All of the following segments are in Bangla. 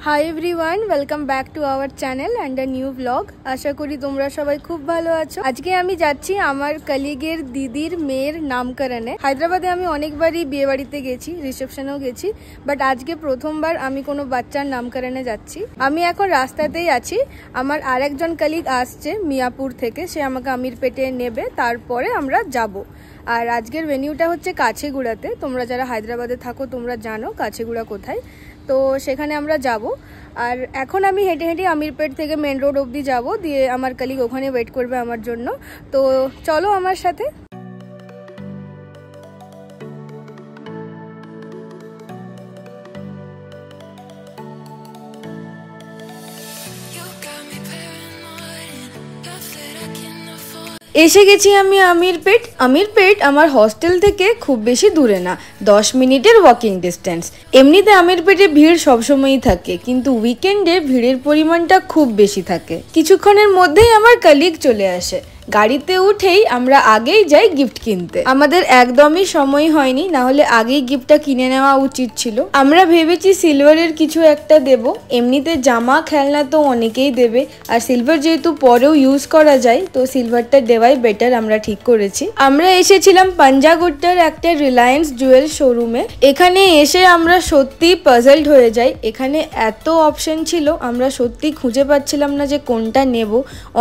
High everyone, welcome back to our channel and a new blog. আশা করি তোমরা সবাই খুব ভালো আছো। আজকে আমি যাচ্ছি আমার কলিগের দিদির মেয়ের নামকরণে। হায়দ্রাবাদে আমি অনেকবারই বিয়ে বাড়িতে গেছি, রিসেপশনেও গেছি, বাট আজকে প্রথমবার আমি কোনো বাচ্চার নামকরণে যাচ্ছি। আমি এখন রাস্তাতেই আছি, আমার আরেকজন কলিগ আসছে মিয়াপুর থেকে, সে আমাকে আমিরপেটে নেবে, তারপরে আমরা যাব। আর আজকের ভেনিউটা হচ্ছে কাছেগুড়াতে। তোমরা যারা হায়দ্রাবাদে থাকো তোমরা জানো কাছেগুড়া কোথায়, তো সেখানে আমরা যাব। আর এখন আমি হেঁটে হেঁটে আমিরপেট থেকে মেন রোড অবধি যাব, দিয়ে আমার কলিগ ওখানে ওয়েট করবে আমার জন্য। তো চলো আমার সাথে। এসে গেছি আমি আমিরপেট। আমিরপেট আমার হস্টেল থেকে খুব বেশি দূরে না, 10 মিনিটের ওয়াকিং ডিস্টেন্স। এমনিতে আমিরপেটে ভিড় সবসময়ই থাকে, কিন্তু উইকেন্ডে ভিড়ের পরিমাণটা খুব বেশি থাকে। কিছুক্ষণের মধ্যেই আমার কলিগ চলে আসে। গাড়িতে উঠেই আমরা আগেই যাই গিফট কিনতে। আমাদের একদমই সময় হয়নি, না হলে আগেই গিফটটা কিনে নেওয়া উচিত ছিল। আমরা ভেবেছি সিলভারের কিছু একটা দেব। এমনিতে জামা খেলনা তো অনেকেই দেবে, আর সিলভার যেহেতু পরেও ইউজ করা যায়, তো সিলভারটা দেওয়াই বেটার আমরা ঠিক করেছি। আমরা এসেছিলাম পাঞ্জাগুট্টার একটা রিলায়েন্স জুয়েল শোরুমে। এখানে এসে আমরা সত্যি পাজলড হয়ে যাই। এখানে এত অপশন ছিল, আমরা সত্যি খুঁজে পাচ্ছিলাম না যে কোনটা নেব।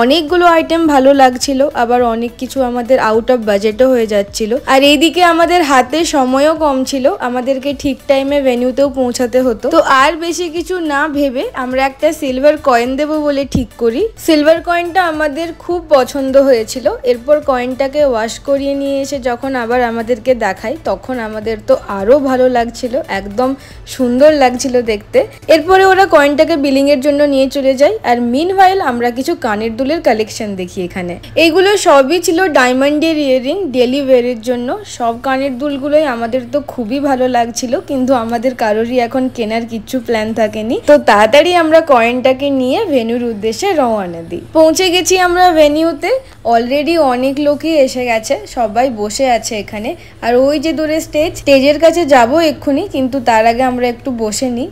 অনেকগুলো আইটেম ভালো লাগছিল, আবার অনেক কিছু আমাদের আউট অফ বাজেটও হয়ে যাচ্ছিল। আর এইদিকে আমাদের হাতে সময়ও কম ছিল, আমাদেরকে ঠিক টাইমে ভেন্যুতেও পৌঁছাতে হতো। তো আর বেশি কিছু না ভেবে আমরা একটা সিলভার কয়েন দেবো বলে ঠিক করি। সিলভার কয়েনটা আমাদের খুব পছন্দ হয়েছিল। এরপর কয়েনটাকে ওয়াশ করিয়ে নিয়ে এসে যখন আবার আমাদেরকে দেখাই, তখন আমাদের তো আরো ভালো লাগছিল, একদম সুন্দর লাগছিল দেখতে। এরপরে ওরা কয়েনটাকে বিলিং এর জন্য নিয়ে চলে যায়। আর মিনওয়াইল আমরা কিছু কানের দুলের কালেকশন দেখি এখানে। এইগুলো সবই ছিল ডায়মন্ডের ইয়াররিং, ডেলি ওয়্যারের জন্য। সব কানের দুলগুলোই আমাদের তো খুবই ভালো লাগছিল, কিন্তু আমাদের কারোরই এখন কেনার কিচ্ছু প্ল্যান থাকেনি। তো তাড়াতাড়ি আমরা কয়েনটাকে নিয়ে ভেন্যুর উদ্দেশ্যে রওনা দিই। পৌঁছে গেছি আমরা ভেন্যুতে। অলরেডি অনেক লোকই এসে গেছে, সবাই বসে আছে এখানে। আর ওই যে দূরে স্টেজের কাছে যাব এক্ষুনি, কিন্তু তার আগে আমরা একটু বসে নিই।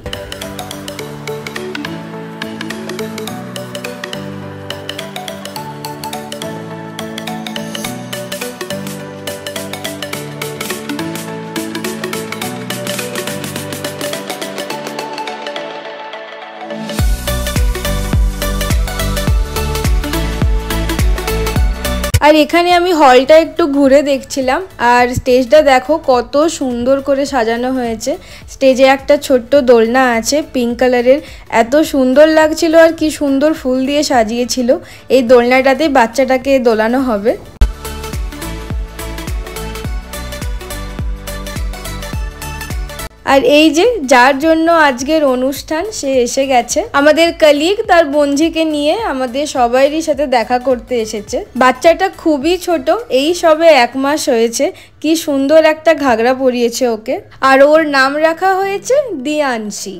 আর এখানে আমি হলটা একটু ঘুরে দেখছিলাম। আর স্টেজটা দেখো কত সুন্দর করে সাজানো হয়েছে। স্টেজে একটা ছোট্ট দোলনা আছে পিঙ্ক কালারের, এত সুন্দর লাগছিল। আর কি সুন্দর ফুল দিয়ে সাজিয়েছিল। এই দোলনাটাতে বাচ্চাটাকে দোলানো হবে। আর এই যে যার জন্য আজকের অনুষ্ঠান, সে এসে গেছে। আমাদের কলিগ তার বন্ধুকে নিয়ে আমাদের সবাইয়েরই সাথে দেখা করতে এসেছে। বাচ্চাটা খুবই ছোট, এই সবে 1 মাস হয়েছে। কি সুন্দর একটা ঘাগরা পরিয়েছে ওকে। আর ওর নাম রাখা হয়েছে দিয়ানশি।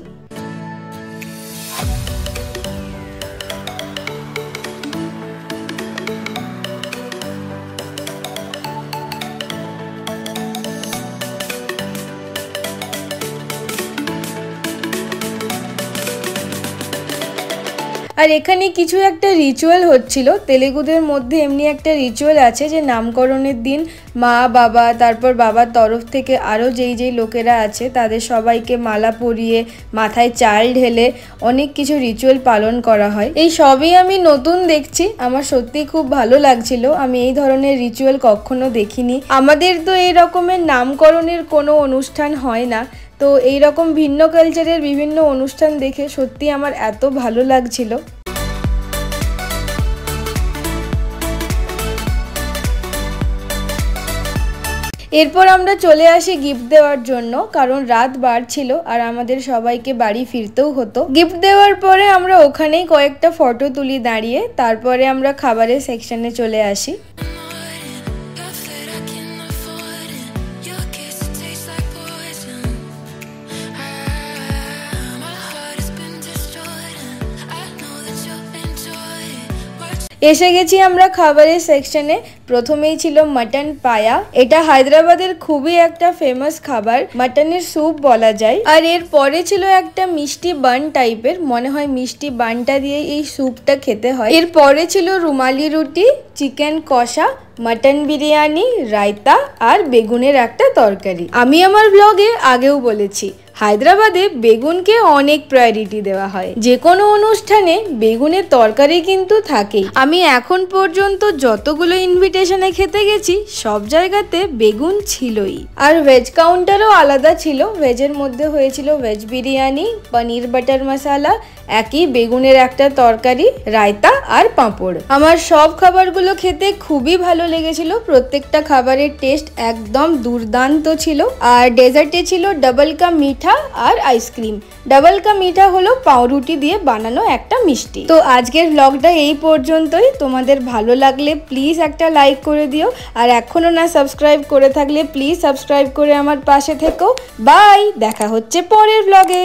আর এখানে কিছু একটা রিচুয়াল হচ্ছিল। তেলেগুদের মধ্যে এমনি একটা রিচুয়াল আছে যে নামকরণের দিন মা বাবা, তারপর বাবার তরফ থেকে আরও যেই লোকেরা আছে তাদের সবাইকে মালা পরিয়ে মাথায় চাল ঢেলে অনেক কিছু রিচুয়াল পালন করা হয়। এই সবই আমি নতুন দেখছি, আমার সত্যি খুব ভালো লাগছিল। আমি এই ধরনের রিচুয়াল কখনো দেখিনি। আমাদের তো এই রকমের নামকরণের কোনো অনুষ্ঠান হয় না, তো এই রকম ভিন্ন কালচারের বিভিন্ন অনুষ্ঠান দেখে সত্যি আমার এত ভালো লাগছিল। এরপর আমরা চলে আসি গিফট দেওয়ার জন্য, কারণ রাত বাড়ছিল আর আমাদের সবাইকে বাড়ি ফিরতেও হতো। গিফট দেওয়ার পরে আমরা ওখানেই কয়েকটা ফটো তুলি দাঁড়িয়ে, তারপরে আমরা খাবারের সেকশনে চলে আসি। এসে গেছি আমরা খাবারের সেকশনে। প্রথমেই ছিল মাটন পায়া। এটা হায়দ্রাবাদের খুবই একটা ফেমাস খাবার, মাটনের স্যুপ বলা যায়। আর এর পরে ছিল একটা মিষ্টি বান টাইপের, মনে হয় মিষ্টি বানটা দিয়ে এই স্যুপটা খেতে হয়। এর পরে ছিল রুমালি রুটি, চিকেন কষা, মাটন বিরিয়ানি, রায়তা আর বেগুনের একটা তরকারি। আমি আমার ব্লগে আগেও বলেছি, হায়দ্রাবাদে বেগুনকে অনেক প্রায়োরিটি দেওয়া হয়। যে কোনো অনুষ্ঠানে বেগুনের তরকারি কিন্তু থাকেই। আমি এখন পর্যন্ত যতগুলো ইনভিটেশনে খেতে গেছি সব জায়গাতে বেগুন ছিলই। আর ভেজ কাউন্টারও আলাদা ছিল। ভেজের মধ্যে হয়েছিল ভেজ বিরিয়ানি, পনির বাটার মশালা, একই বেগুনের একটা তরকারি, রায়তা আর পাঁপড়। আমার সব খাবারগুলো খেতে খুবই ভালো লেগেছিল। প্রত্যেকটা খাবারের টেস্ট একদম দুর্দান্ত ছিল। আর ডেজার্টে ছিল ডাবল কা মিঠা আর আইসক্রিম। ডাবল কা মিঠা হলো পাউরুটি দিয়ে বানানো একটা মিষ্টি। তো আজকের ব্লগটা এই পর্যন্তই। তোমাদের ভালো লাগলে প্লিজ একটা লাইক করে দিও, আর এখনো না সাবস্ক্রাইব করে থাকলে প্লিজ সাবস্ক্রাইব করে আমার পাশে থেকো। বাই, দেখা হচ্ছে পরের ব্লগে।